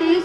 23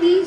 30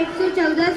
114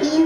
3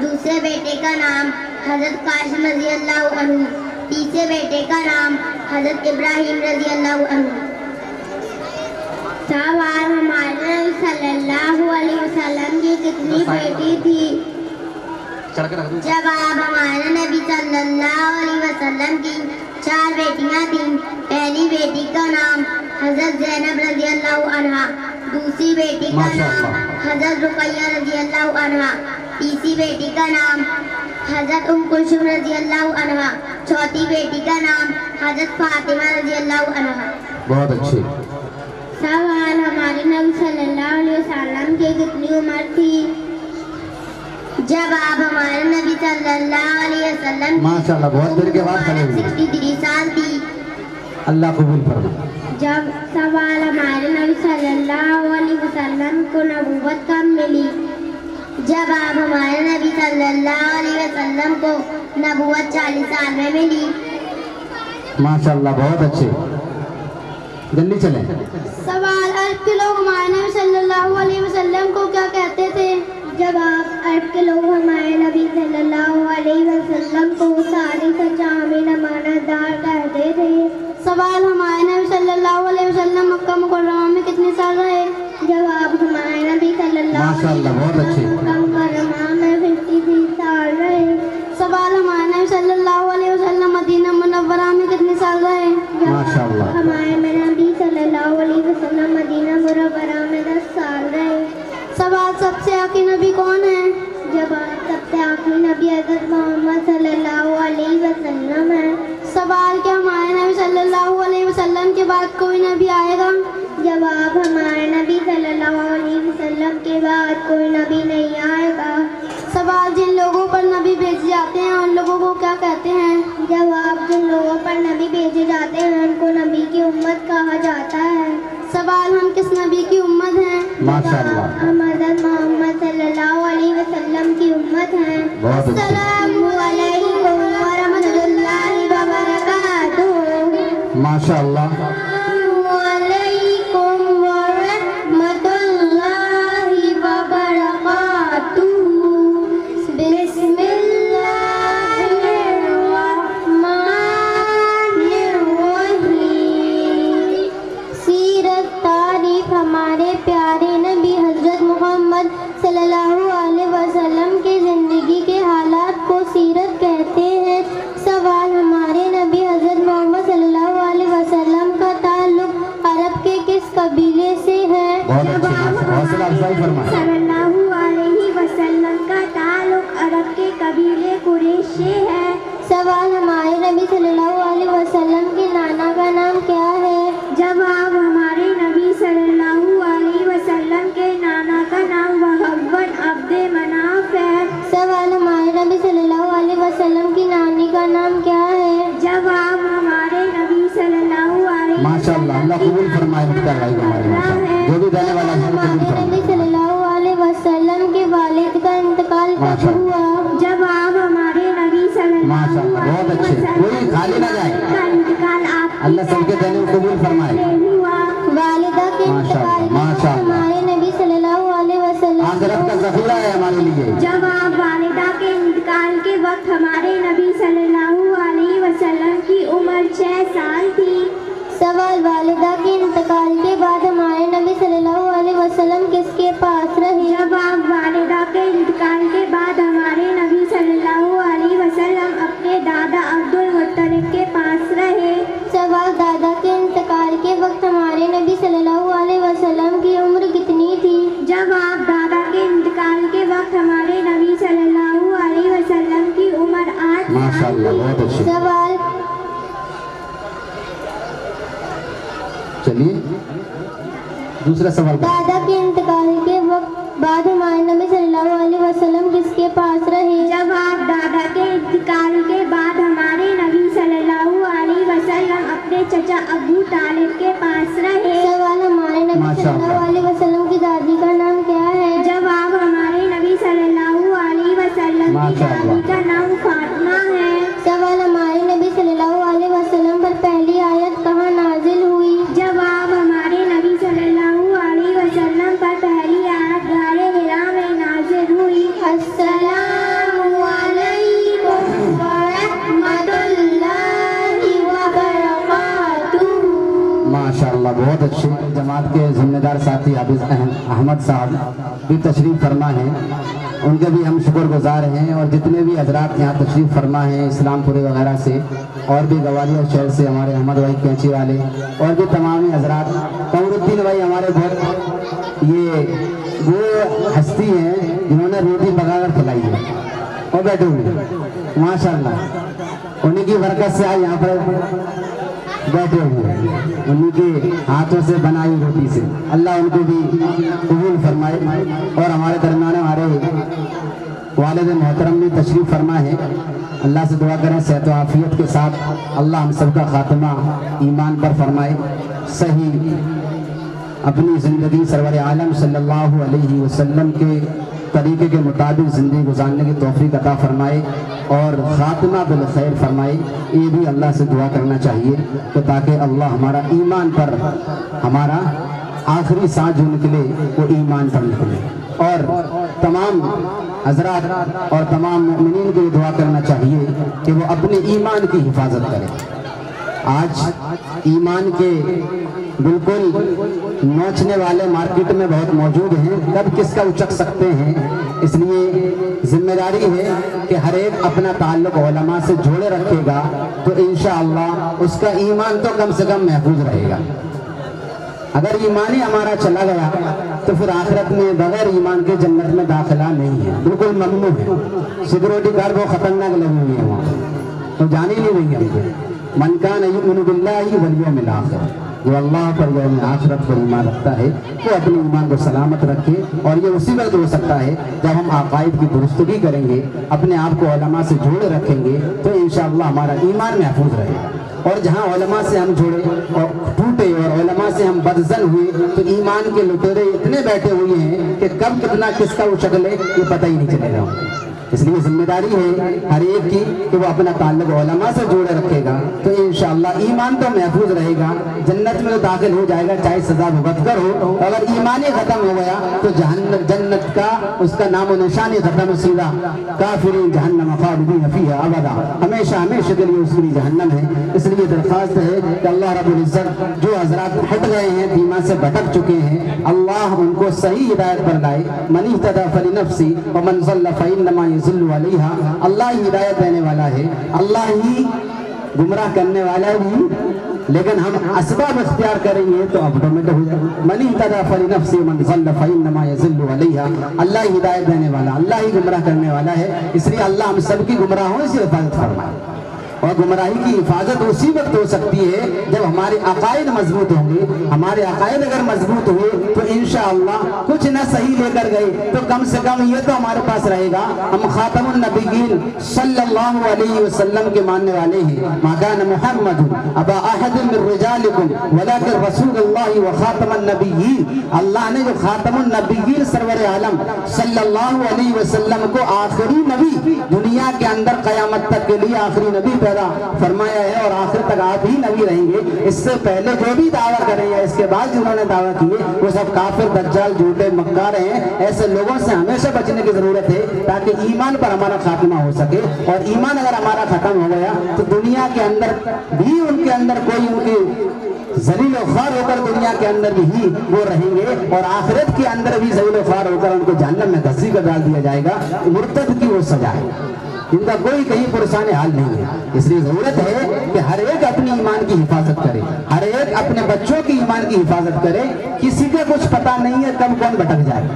دوسرے بیٹے کا نام حضرت قاسم رضی اللہ عنہ، تیسرے بیٹے کا نام حضرت ابراہیم رضی اللہ عنہ۔ سوال ہمارے نبی صلی اللہ علیہ وسلم کی کتنی بیٹی تھی؟ جواب ہمارے نبی صلی اللہ علیہ وسلم کی 4 بیٹیاں تھیں۔ پہلی بیٹی کا نام حضرت زینب رضی اللہ عنہا، دوسری بیٹی کا نام حضرت رقیہ رضی اللہ عنہا، تیسری بیٹی کا نام حضرت ام کلثوم رضی اللہ عنہا، چوتھی بیٹی کا نام حضرت فاطمہ رضی اللہ عنہا۔ بہت اچھی۔ سوال ہمارے نبی صلی اللہ علیہ وسلم کی کتنی عمر تھی؟ جواب ہمارے نبی صلی اللہ علیہ وسلم ماشاءاللہ بہت دیر کے بعد کھڑے ہوئے۔ 63 سال تھی۔ اللہ قبول فرمائے۔ جب سوال ہمارے نبی صلی اللہ علیہ وسلم کو نبوت کب ملی؟ جواب ہمارے نبی صلی اللہ علیہ وسلم کو نبوت 40 سال میں ملی۔ ماشاءاللہ بہت اچھے، جلدی چلیں۔ سوال عرب کے لوگ ہمارے نبی صلی اللہ علیہ وسلم کو کیا کہتے تھے؟ جواب عرب کے لوگ ہمارے نبی صلی اللہ علیہ وسلم کو صادق سچا امین امانت دار کہتے تھے۔ سوال ہمارے نبی صلی اللہ علیہ وسلم مکہ مکرمہ میں کتنے سال رہے؟ جواب ہمارے نبی صلی اللہ ماشاءاللہ بہت اچھے۔ مکہ مکرمہ میں 53 سال رہے۔ سوال ہمارے نبی صلی اللہ علیہ وسلم مدینہ منورہ میں کتنے سال رہے؟ ماشاءاللہ ہمارے نبی صلی اللہ علیہ وسلم مدینہ منورہ میں 10 سال رہے۔ سوال سب سے آخری نبی کون ہے؟ جواب سب سے آخری نبی حضرت محمد صلی اللہ علیہ وسلم ہے۔ سوال کیا ہمارے نبی صلی اللہ علیہ وسلم کے بعد کوئی نبی آئے گا؟ جواب ہمارے نبی صلی اللہ علیہ وسلم کے بعد کوئی نبی نہیں آئے گا۔ سوال جن لوگوں پر نبی بھیجے جاتے ہیں ان لوگوں کو کیا کہتے ہیں؟ جواب جن لوگوں پر نبی بھیجے جاتے ہیں ان کو نبی کی امت کہا جاتا ہے۔ سوال ہم کس نبی کی امت ہیں؟ ماشاءاللہ ہم حضرت محمد صلی اللہ علیہ وسلم کی امت ہیں۔ بہت اچھے۔ السلام علیکم ورحمۃ اللہ وبرکاتہ۔ ماشاءاللہ وعلیکم ورحمۃ اللہ وبرکاتہ۔ بسم اللہ الرحمن الرحیم۔ سیرت تعریف ہمارے پیارے نبی حضرت محمد صلی اللہ علیہ وسلم کے زندگی کے حالات کو سیرت کہتے ہیں۔ سوال ہمارے نبی حضرت محمد صلی اللہ علیہ وسلم کا تعلق عرب کے کس قبیلے سے ہے؟ بہت اچھے، حوصلہ افزائی فرمائیں۔ صلی اللہ علیہ وسلم کا تعلق عرب کے قبیلے قریش سے ہے۔ سوال ہمارے نبی صلی اللہ علیہ وسلم کے نانا کا نام کیا ہے؟ جواب ہمارے نبی صلی اللہ علیہ وسلم کے نانا کا نام وہب بن عبد مناف ہے۔ سوال ہمارے نبی صلی اللہ علیہ وسلم کی نانی کا نام کیا ہے؟ جواب ہمارے نبی صلی اللہ علیہ ماشاءاللہ اللہ قبول فرمائے۔ جو بھی دینے والا ہے قبول نبی فرمائے۔ صلی اللہ علیہ وسلم کے والد کا انتقال کب ماشاءاللہ۔ ہوا؟ جواب ہمارے نبی صلی اللہ ماشاءاللہ بہت اچھے، کوئی خالی نہ جائے۔ کا انتقال آپ اللہ سب کے دینے کو قبول فرمائے۔ ہوا۔ والدہ کے انتقال کے بعد ماشاءاللہ۔ ہمارے نبی صلی اللہ علیہ وسلم آخرت کا ذخیرہ ہے ہمارے لیے۔ جواب والدہ کے انتقال کے وقت ہمارے نبی صلی اللہ علیہ وسلم کی عمر 6 سال تھی۔ سوال والدہ کے انتقال کے بعد ہمارے نبی صلی اللہ علیہ وسلم کس کے پاس رہے؟ جواب والدہ کے انتقال کے بعد ہمارے نبی صلی اللہ علیہ وسلم اپنے دادا عبد المطلب کے پاس رہے۔ سوال دادا کے انتقال کے وقت ہمارے نبی صلی اللہ علیہ وسلم کی عمر کتنی تھی؟ جواب دادا کے انتقال کے وقت ہمارے نبی صلی اللہ علیہ وسلم کی عمر 8 سال ماشاءاللہ بہت اچھے۔ سوال چلیے دوسرا سوال۔ دادا کے انتقال کے وقت بعد ہمارے نبی صلی اللہ علیہ وسلم کس کے پاس رہے؟ جواب دادا کے انتقال کے بعد ہمارے نبی صلی اللہ علیہ وسلم اپنے چچا ابو طالب کے پاس رہے۔ سوال ہمارے نبی صلی اللہ علیہ وسلم کی دادی کا نام کیا ہے؟ جواب ہمارے نبی صلی اللہ علیہ وسلم کی دادی کا نام فاطمہ ہے۔ سوال ہمارے نبی صلی اللہ علیہ وسلم پر پہلی آیت کہاں نازل ہوئی؟ جواب ہمارے نبی صلی اللہ علیہ وسلم پر پہلی آیت غار حرا میں نازل ہوئی۔ السلام بہت اچھے جماعت کے ذمہ دار ساتھی حافظ احمد صاحب بھی تشریف فرما ہیں، ان کے بھی ہم شکر گزار ہیں، اور جتنے بھی حضرات یہاں تشریف فرما ہیں اسلام پورے وغیرہ سے، اور بھی گوالیار شہر سے ہمارے احمد بھائی کینچی والے، اور بھی تمام حضرات، قمر الدین بھائی ہمارے بہت یہ وہ ہستی ہیں جنہوں نے روٹی پکا کر کھلائی ہے اور بیٹھے ہوئے ماشاءاللہ، انہیں کی برکت سے آج یہاں پر بیٹھے ہوئے ہیں، انہیں کے ہاتھوں سے بنائی روٹی سے اللہ ان کو بھی قبول فرمائے، اور ہمارے درمیان ہمارے والد محترم بھی تشریف فرما ہے، اللہ سے دعا کریں صحت و عافیت کے ساتھ اللہ ہم سب کا خاتمہ ایمان پر فرمائے، صحیح اپنی زندگی سرور عالم صلی اللہ علیہ وسلم کے طریقے کے مطابق زندگی گزارنے کی توفیق عطا فرمائے اور خاتمہ بالخیر فرمائے، یہ بھی اللہ سے دعا کرنا چاہیے کہ تاکہ اللہ ہمارا ایمان پر، ہمارا آخری سانس جو نکلے وہ ایمان پر نکلے، اور تمام حضرات اور تمام مومنین کو یہ دعا کرنا چاہیے کہ وہ اپنے ایمان کی حفاظت کریں۔ آج ایمان کے بالکل نوچنے والے مارکیٹ میں بہت موجود ہیں، کب کس کا اچک سکتے ہیں، اس لیے ذمہ داری ہے کہ ہر ایک اپنا تعلق علماء سے جوڑے رکھے گا تو انشاءاللہ اس کا ایمان تو کم سے کم محفوظ رہے گا۔ اگر ایمان ہی ہمارا چلا گیا تو پھر آخرت میں بغیر ایمان کے جنت میں داخلہ نہیں ہے، بالکل ممنوع ہے۔ سیکورٹی گارڈ وہ خطرناک لگی ہوئی ہے وہاں، تو جان ہی نہیں رہی ہم کو۔ من کان یؤمن باللہ والیوم الآخر، جو اللہ پر یوم آخرت پر ایمان رکھتا ہے وہ اپنے ایمان کو سلامت رکھے، اور یہ اسی وقت ہو سکتا ہے جب ہم عقائد کی درستگی کریں گے، اپنے آپ کو علماء سے جوڑے رکھیں گے تو انشاءاللہ ہمارا ایمان محفوظ رہے گا۔ اور جہاں علماء سے ہم جوڑے اور ٹوٹے اور علماء سے ہم بدزن ہوئے تو ایمان کے لٹیرے اتنے بیٹھے ہوئے ہیں کہ کب کتنا کس کا اچک لے یہ پتہ ہی نہیں چلے گا۔ اس لیے ذمہ داری ہے ہر ایک کی کہ وہ اپنا تعلق علماء سے جوڑے رکھے گا تو انشاءاللہ ایمان تو محفوظ رہے گا، جنت میں تو داخل ہو جائے گا چاہے سزا بھگت کر ہو۔ اگر ایمان ہی ختم ہو گیا تو جنت کا اس کا نام و نشان ہی ختم، سیدھا کافرین جہنم خالدین فیہا ابدا، ہمیشہ ہمیشہ کے لیے اس کی جہنم ہے۔ اس لیے درخواست ہے کہ اللہ رب العزت جو حضرات ہٹ گئے ہیں، ایمان سے بھٹک چکے ہیں، اللہ ان کو صحیح ہدایت پر لائے۔ من اہتدی فلنفسہ ومن ضل فانما یضل علیہا، اللہ ہی ہدایت دینے والا ہے، اللہ ہی گمراہ کرنے والا بھی، لیکن ہم اسباب اختیار کریں گے تو آٹومیٹک ہو جائے گا۔ من اہتدی فلنفسہ ومن ضل فانما یضل علیہا، اللہ ہی ہدایت دینے والا، اللہ ہی گمراہ کرنے والا ہے۔ اس لیے اللہ ہم سب کی گمراہوں سے حفاظت فرمائے، اور گمراہی کی حفاظت اسی وقت ہو سکتی ہے جب ہمارے عقائد مضبوط ہوں گے۔ ہمارے عقائد اگر مضبوط ہوئے تو انشاءاللہ کچھ نہ صحیح لے کر گئے تو کم سے کم یہ تو ہمارے پاس رہے گا، ہم خاتم النبیین صلی اللہ علیہ وسلم کے ماننے والے ہیں۔ ما کان محمد ابا احد من رجالکم ولکن رسول اللہ وخاتم النبیین، اللہ نے جو خاتم النبیین سرور عالم صلی اللہ علیہ وسلم کو آخری نبی دنیا کے اندر قیامت تک کے لیے آخری نبی فرمایا ہے، اور آخر تک آپ ہی نبی رہیں گے۔ اس سے پہلے جو بھی دعویٰ کریں یا اس کے بعد جنہوں نے دعویٰ کیے وہ سب کافر، دجال، جھوٹے، مکار ہیں۔ ایسے لوگوں سے ہمیشہ بچنے کی ضرورت ہے تاکہ ایمان پر ہمارا خاتمہ ہو سکے، اور ایمان اگر ہمارا ختم ہو گیا تو دنیا کے اندر بھی ان کے اندر کوئی ان کی ذلیل و خوار ہو کر دنیا کے اندر بھی وہ رہیں گے، اور آخرت کے اندر بھی ذلیل و خوار ہو کر ان کو جہنم میں گھسی کر ڈال دیا جائے گا۔ مرتد کی وہ سزا ہے، ان کا کوئی کہیں پرسان حال نہیں ہے۔ اس لیے ضرورت ہے کہ ہر ایک اپنی ایمان کی حفاظت کرے، ہر ایک اپنے بچوں کی ایمان کی حفاظت کرے۔ کسی کا کچھ پتہ نہیں ہے کب کون بھٹک جائے،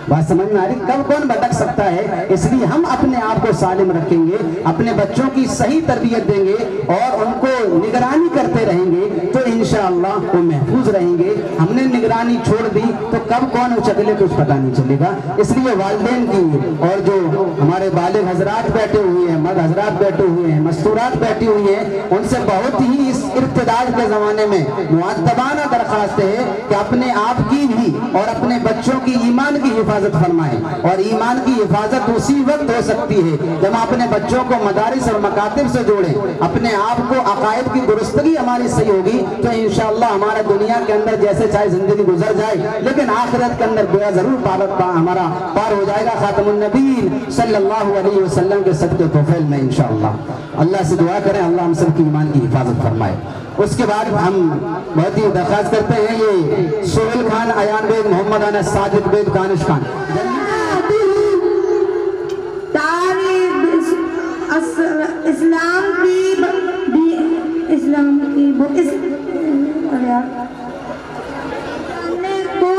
بات سمجھ میں آ رہی، کب کون بھٹک سکتا ہے۔ اس لیے ہم اپنے آپ کو سالم رکھیں گے، اپنے بچوں کی صحیح تربیت دیں گے اور ان کو نگرانی کرتے رہیں گے تو انشاءاللہ وہ محفوظ رہیں گے۔ ہم نے نگرانی چھوڑ دی تو کب کون اچکلے کچھ پتہ نہیں چلے گا۔ اس لیے والدین کی اور جو ہمارے بالغ حضرات بیٹھے ہوئے ہیں، مرد حضرات بیٹھے ہوئے ہیں، مستورات بیٹھی ہوئی ہیں، ان سے بہت ہی اس ارتداد کے زمانے میں مؤدبانہ درخواست ہے کہ اپنے آپ کی بھی اور اپنے بچوں کی ایمان کی حفاظت فرمائیں۔ اور ایمان کی حفاظت اسی وقت ہو سکتی ہے جب ہم اپنے بچوں کو مدارس اور مکاتب سے جوڑیں، اپنے آپ کو عقائد کی درستگی ہماری صحیح ہوگی تو انشاءاللہ ہمارا دنیا کے اندر جیسے چاہے زندگی گزر جائے لیکن آخرت کے اندر گویا ضرور ہمارا پار ہو جائے گا خاتم النبیین صلی اللہ علیہ وسلم کے صدقے توفیل میں انشاءاللہ۔ اللہ سے دعا کریں اللہ ہم سب کی ایمان کی حفاظت فرمائے۔ اس کے بعد ہم بہت ہی درخواست کرتے ہیں یہ سہیل خان، ایان بیگ، محمد انس، ساجد بیگ، دانش خان.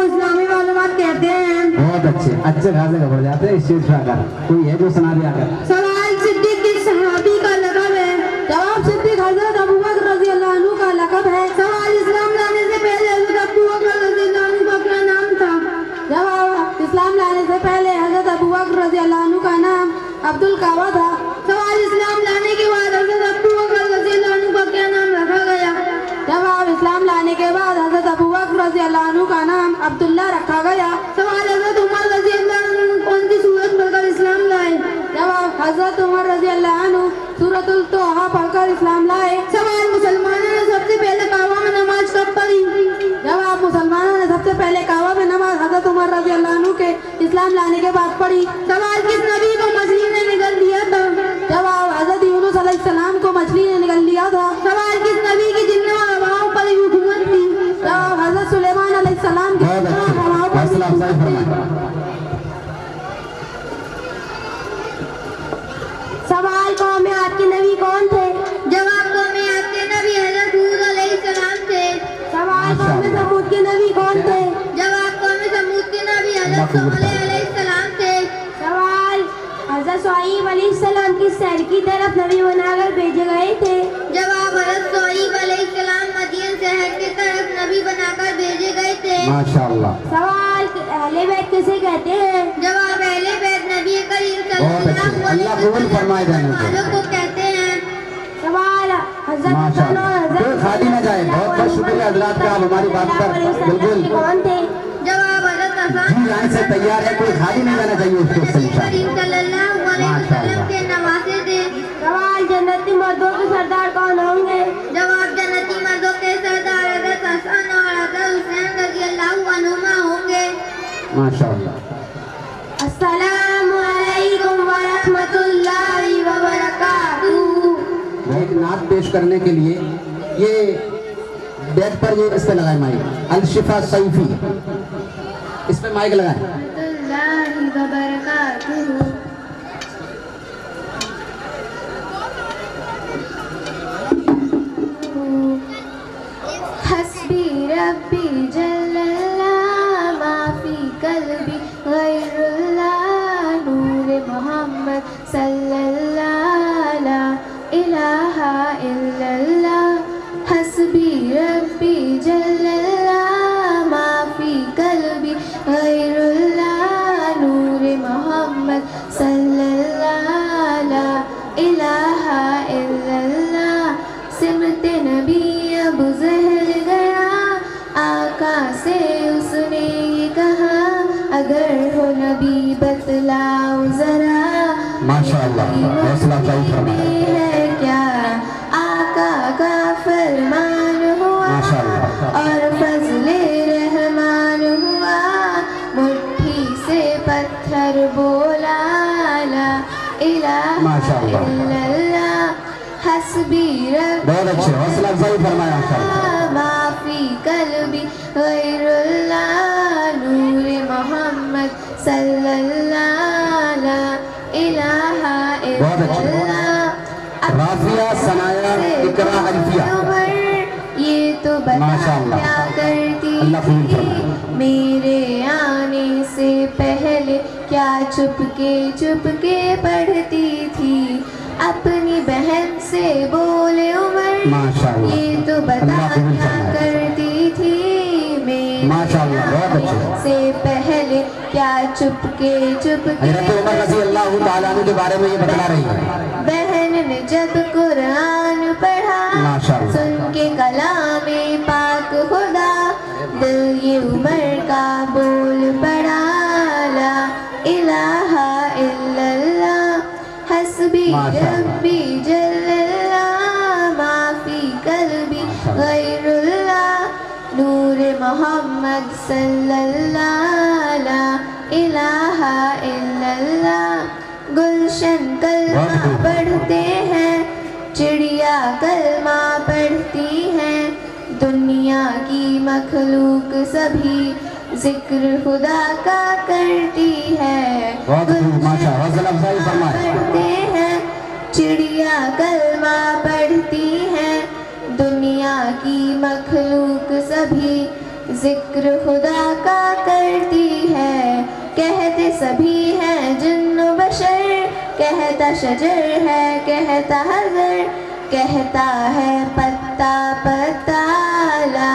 اسلامی معلومات کہتے ہیں. بہت اچھے خاصے خبر جاتے ہیں اسٹیج پہ آ کر. کوئی ہے جو سنا دیا کر. سوال صدیق کس صحابی کا لقب ہے؟ جواب صدیق حضرت ابوبکر رضی اللہ عنہ کا لقب ہے. سوال اسلام لانے سے پہلے حضرت ابوبکر رضی اللہ عنہ کا کیا نام تھا؟ جواب اسلام لانے سے پہلے حضرت ابوبکر رضی اللہ عنہ کا نام عبد القعبہ تھا. سوال اسلام لانے کے بعد حضرت ابوبکر رضی اللہ عنہ کا کیا نام رکھا گیا؟ جواب اسلام لانے کے بعد حضرت ابوبکر رضی اللہ عنہ کا نام عبداللہ رکھا گیا. سوال حضرت عمر رضی اللہ عنہ کون سی سورت پڑھ کر اسلام لائے؟ جواب حضرت عمر رضی اللہ عنہ سورۃ الطٰہٰ پڑھ کر اسلام لائے. سوال مسلمانوں نے سب سے پہلے کعبہ میں نماز کب پڑھی؟ جواب مسلمانوں نے سب سے پہلے کعبہ میں نماز حضرت عمر رضی اللہ عنہ کے اسلام لانے کے بعد پڑھی. سوال کس نبی کو مچھلی نے نگل دیا تھا؟ جواب حضرت یونس علیہ السلام کو مچھلی نے نگل دیا تھا. سوال کس نبی کی جنوں اور ہواؤں پر حکومت تھی؟ جواب حضرت سلیمان علیہ السلام کی جنوں اور ہواؤں پر حکومت تھی. سوال قوم عاد کے نبی کون تھے؟ جواب قوم عاد کے نبی حضرت ہود علیہ السلام تھے. سوال قوم ثمود کے نبی کون تھے؟ جواب قوم ثمود کے نبی حضرت صالح علیہ السلام تھے. سوال حضرت شعیب علیہ السلام کی شہر کی طرف نبی بنا کر بھیجے گئے تھے. جواب حضرت شعیب علیہ السلام مدین شہر کی طرف نبی بنا کر بھیجے گئے تھے. ماشاءاللہ. سوال اہل بیت کسے کہتے ہیں؟ جواب اہل بیت نبی کریم صلی اللہ علیہ وسلم کو کہتے ہیں. سوال حضرت حسن اور حضرت خالی نہ جائے. بہت بہت شکریہ حضرات کا، آپ ہماری بات پر بالکل کون تھے؟ جواب حضرت حسن جی آنے سے تیار ہے، کوئی خالی نہیں جانا چاہیے اس کو سے کریم صلی اللہ علیہ وسلم کے نواسے تھے. سوال جنتی مردوں کے سردار کون ہوں گے؟ جواب جنتی مردوں کے سردار حضرت حسن اور حضرت حسین رضی اللہ عنہما ہوں گے. ماشاءاللہ. السلام علیکم ورحمۃ اللہ وبرکاتہ. ایک نعت پیش کرنے کے لیے یہ بیٹ پر یہ اس پہ لگائیں مائک. الشفا سیفی اس پہ مائک لگائیں. اللہ وبرکاتہ. حسبی ربی جل اللہ ما فی قلبی غیر اللہ نور محمد صلی اللہ لا الہ الا اللہ. حسبی ربی جل اللہ ما فی قلبی غیر اللہ نور محمد صلی اللہ لا الہ الا اللہ. سمت نبی ابو ظہر گیا آقا سے اس نے یہ کہا اگر ہو نبی بتلاؤ ذرا ماشاءاللہ. حوصلہ افزائی فرمائیں. ہے کیا آقا کا فرمان ہوا اور فضل رحمان ہوا. مٹھی سے پتھر بولا لا الہ الا اللہ. حسبی ربی بہت اچھے. حوصلہ افزائی فرمایا. ماشاءاللہ. ما فی قلبی غیر اللہ نور محمد صلی اللہ لا الہ بہت الا اچھے. اللہ. رافیہ ثنایا اقرا الفیہ. یہ تو ماشاءاللہ. بتایا کرتی اللہ قبول تھی فرمائے. میرے آنے سے پہلے کیا چپ کے پڑھتی تھی. اپنی بہن سے بولے عمر ماشاءاللہ. یہ تو اللہ قبول بتایا فرمائے. کرتی تھی میرے ماشاءاللہ. بہت اچھے. سے پہلے کیا چپ کے حضرت عمر رضی اللہ تعالیٰ عنہ کے بارے میں یہ بتلا رہی ہے. بہن نے جب قرآن پڑھا ماشاءاللہ. سن کے کلام پاک خدا دل یہ عمر کا بول پڑا لا الہ الا اللہ. حسبی ربی جل اللہ ما فی قلبی غیر اللہ نور محمد صلی اللہ لا الہ الا اللہ. گلشن کلمہ پڑھتے ہیں چڑیا کلمہ پڑھتی ہیں مخلوق سبھی ذکر خدا کا کرتی ہے. پڑھتے ہیں چڑیا کلمہ پڑھتی ہیں, دنیا کی مخلوق سبھی ذکر خدا کا کرتی ہے. کہتے سبھی ہیں جن و بشر, کہتا شجر ہے کہتا حجر, کہتا ہے پتا پتا لا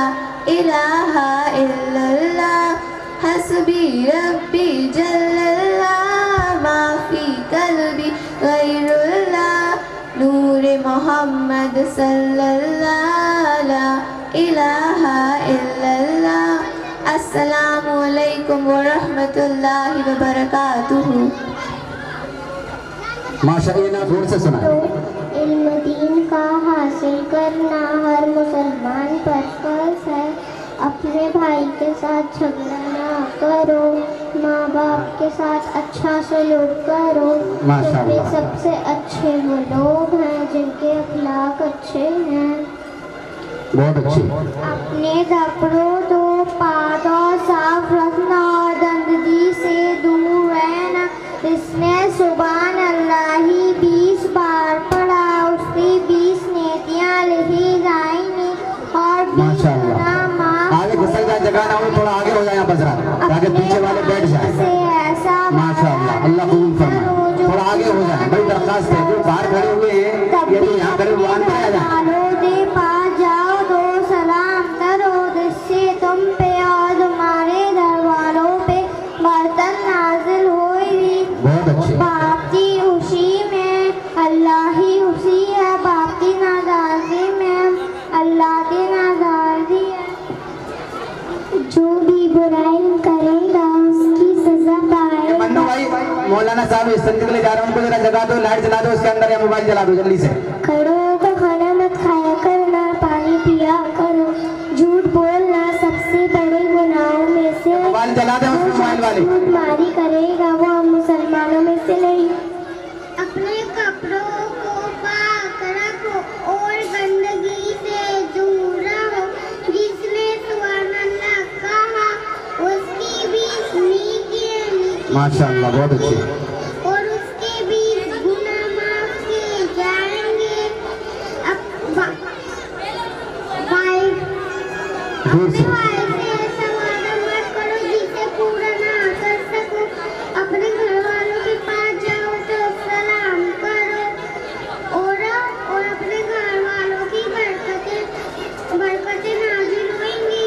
الہ الا اللہ, حسبی ربی جل اللہ, ما فی قلبی غیر اللہ, نور محمد صلی اللہ لا الہ الا اللہ. السلام علیکم ورحمۃ اللہ وبرکاتہ. ماشاء اللہ زور سے سنائیں. علم دین کا حاصل کرنا ہر مسلمان پر فرض ہے. اپنے بھائی کے ساتھ جھگڑا نہ کرو, ماں باپ کے ساتھ اچھا سلوک کرو, کیونکہ سب سے اچھے وہ لوگ ہیں جن کے اخلاق اچھے ہیں. بہت اچھی. اپنے کپڑوں تو پادوں صاف رکھنا اور گندگی سے دور رہنا. جس نے سبحان اللہ ہی 20 بار پڑھا اس کی 20 نیکیاں لکھی جائیں گی اور 20 گناہ معاف. آگے گھسل جائے, جگہ نہ ہو تھوڑا آگے ہو جائیں بزرا تاکہ پیچھے والے بیٹھ جائیں. ماشاء اللہ, اللہ قبول فرمائے. تھوڑا آگے ہو جائیں, بڑی درخواست ہے. جو باہر کھڑے ہوئے ہیں یہ جو یہاں کھڑے وہ اندر آ جائیں. پاس جاؤ تو سلام کرو, جس سے تم پہ اور تمہارے گھر والوں پہ برکت نازل ہوئی. بہت اچھے. باپ کی خوشی میں اللہ ہی خوشی ہے, باپ کی ناراضی میں اللہ کی ناراضی ہے. جو بھی برائی کرے گا اس کی سزا پائے. منو بھائی, مولانا صاحب استنجا کے لیے جا رہے ہیں, ان کو ذرا جگہ دو, لائٹ جلا دو اس کے اندر, یا موبائل جلا دو جلدی سے. کھڑوں کا کھانا مت کھایا کرنا, پانی پیا کرو. جھوٹ بولنا سب سے بڑے گناہوں میں سے. موبائل جلا دیں اس میں, موبائل والے. جھوٹ ماری کرے گا وہ مسلمانوں میں سے نہیں. اپنے کپڑوں کو پاک رکھو اور گندگی سے دور رہو. جس نے سبحان اللہ کہا اس کی 20 نیکیاں لکھی ماشاء اللہ, بہت اچھی. اور اس کے 20 گناہ معاف کیے جائیں گے. اپنے بھائی سے ایسا وعدہ مت کرو جسے پورا نہ کر سکو. اپنے گھر والوں کے پاس جاؤ تو سلام کرو اور اپنے گھر والوں کی برکتیں نازل ہوئیں گی.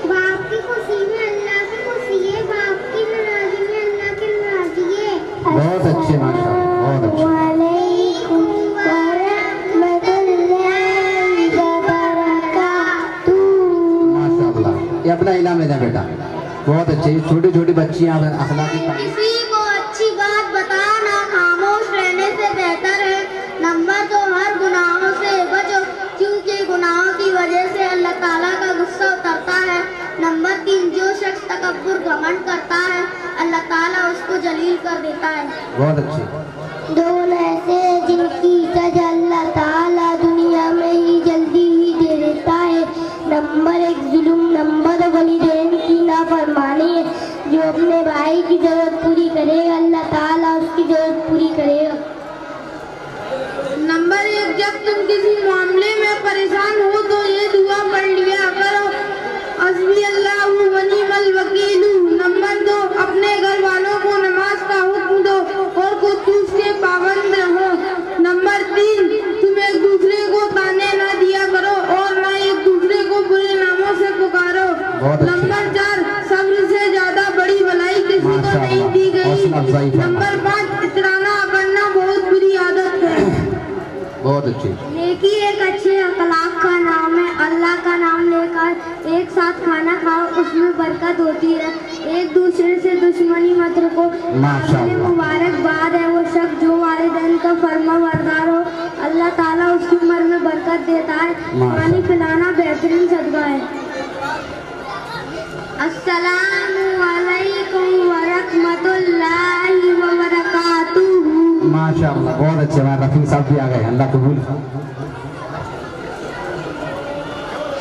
باپ کی خوشی میں اللہ کی خوشی ہے, باپ کی ناراضی میں اللہ کی ناراضی ہے. بہت اچھے, ماشاء اللہ, بہت اچھے. وعلیکم ورحمۃ اللہ وبرکاتہ. ماشاء اللہ, یہ اپنا انعام لے جائیں بیٹا. بہت اچھے. چھوٹی چھوٹی بچیاں اخلاقی. کسی کو اچھی بات بتانا خاموش رہنے سے بہتر ہے. نمبر 2, ہر گناہوں سے بچو کیونکہ گناہوں کی وجہ سے اللہ تعالیٰ کا غصہ اترتا ہے. نمبر 3, جو شخص تکبر گھمنڈ کرتا ہے اللہ تعالیٰ اس کو ذلیل کر دیتا ہے. بہت اچھے. 2 ایسے ہیں جن کی سزا اللہ تعالیٰ دنیا میں ہی جلدی ہی دے دیتا ہے. نمبر 1, ظلم. نمبر 2, والدین کی نافرمانی ہے. جو اپنے بھائی کی ضرورت پوری کرے گا اللہ تعالیٰ اس کی ضرورت پوری کرے گا. نمبر 1, جب تم کسی معاملے میں پریشان ہو تو یہ دعا پڑھ لیا کرو, حسبی اللہ و نعم الوکیل. نمبر 2, اپنے گھر والوں کو نماز کا حکم دو اور خودکش کے پابند رہو. نمبر 3, تم ایک دوسرے کو تانے نہ دیا کرو اور نہ ایک دوسرے کو برے ناموں سے پکارو. نمبر 4, صبر سے زیادہ بڑی بھلائی کسی کو نہیں دی گئی. نمبر 5, اترانا کرنا بہت بری عادت ہے. بہت اچھی. نیکی ایک اچھے اخلاق کا نام ہے. اللہ کا نام لے کر ایک ساتھ کھانا کھاؤ, اس میں برکت ہوتی ہے. ایک دوسرے سے دشمنی مت رکھو. مبارکباد ہے وہ شخص جو والدین کا فرما بردار ہو, اللہ تعالیٰ اس کی عمر میں برکت دیتا ہے. پانی پلانا بہترین صدقہ ہے. السلام علیکم ورحمۃ اللہ وبرکاتہ. ماشاء اللہ, بہت اچھے. ہمارے رفیق صاحب بھی آ گئے, اللہ قبول.